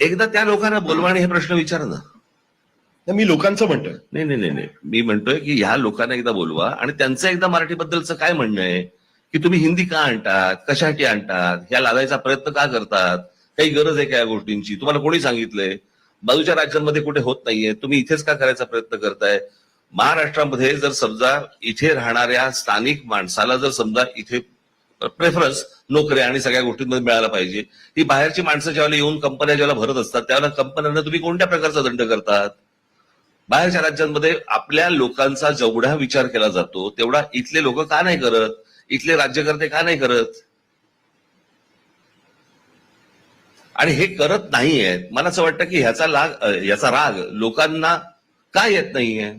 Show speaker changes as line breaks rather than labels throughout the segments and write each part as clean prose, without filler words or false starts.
एकदा त्या लोकांना बोलवा आणि हे प्रश्न विचारा ना.
मी लोकांचं म्हणतोय.
नाही नाही नाही नाही, मी म्हणतोय की ह्या लोकांना एकदा बोलवा आणि त्यांचं एकदा मराठीबद्दलचं काय म्हणणं आहे, की तुम्ही हिंदी का आणतात, कशासाठी आणतात, ह्या लादायचा प्रयत्न का करतात, काही गरज आहे का या गोष्टींची, तुम्हाला कोणी सांगितलंय, बाजूच्या राज्यांमध्ये कुठे होत नाहीये, तुम्ही इथेच का करायचा प्रयत्न करताय. महाराष्ट्रामध्ये जर समजा इथे राहणाऱ्या स्थानिक माणसाला जर समजा इथे प्रेफरन्स नोकऱ्या आणि सगळ्या गोष्टींमध्ये मिळायला पाहिजे, ही बाहेरची माणसं ज्यावेळेला येऊन कंपन्या ज्यावेळेला भरत असतात त्यावेळेला कंपन्यांना तुम्ही कोणत्या प्रकारचा दंड करतात. बाहेरच्या राज्यांमध्ये आपल्या लोकांचा जेवढा विचार केला जातो तेवढा इथले लोक का नाही करत, इथले राज्यकर्ते का नाही करत. आणि हे करत नाहीयेत. मला असं वाटतं की याचा राग लोकांना का येत नाहीये.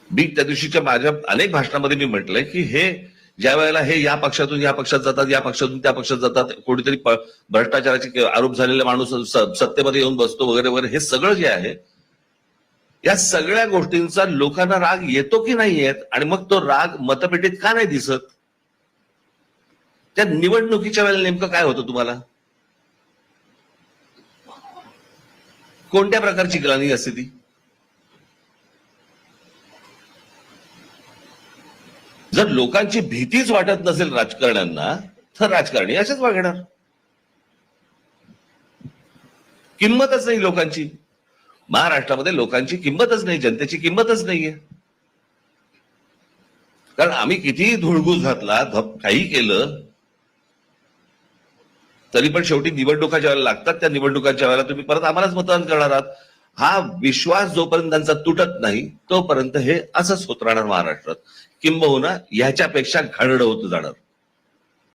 मी त्या दिवशीच्या माझ्या अनेक भाषणामध्ये मी म्हटलंय की हे ज्या वेळेला हे या पक्षातून या पक्षात जातात, या पक्षातून त्या पक्षात जातात, कोणीतरी भ्रष्टाचाराचे आरोप झालेला माणूस सत्तेमध्ये येऊन बसतो वगैरे वगैरे, हे सगळं जे आहे या सगळ्या गोष्टींचा लोकांना राग येतो की नाही येत. आणि मग तो राग मतपेटीत का नाही दिसत. त्या निवडणुकीच्या वेळेला नेमकं काय होतं तुम्हाला, कोणत्या प्रकारची ग्लानी असते ती. जर लोकांची भीतीच वाटत नसेल राजकारण्यांना तर राजकारणी असेच वागणार. किंमतच नाही लोकांची. महाराष्ट्रामध्ये लोकांची किंमतच नाही, जनतेची किंमतच नाहीये. कारण आम्ही कितीही धुळगूस घातला, काही केलं तरी पण शेवटी निवडणुका ज्यावेळेला लागतात त्या निवडणुकांच्या वेळेला तुम्ही परत आम्हालाच मतदान करणार आहात. हा विश्वास जोपर्यंत त्यांचा तुटत नाही तोपर्यंत हे असंच होत राहणार महाराष्ट्रात. किंबहुना ह्याच्यापेक्षा घाणेरडं होत जाणार.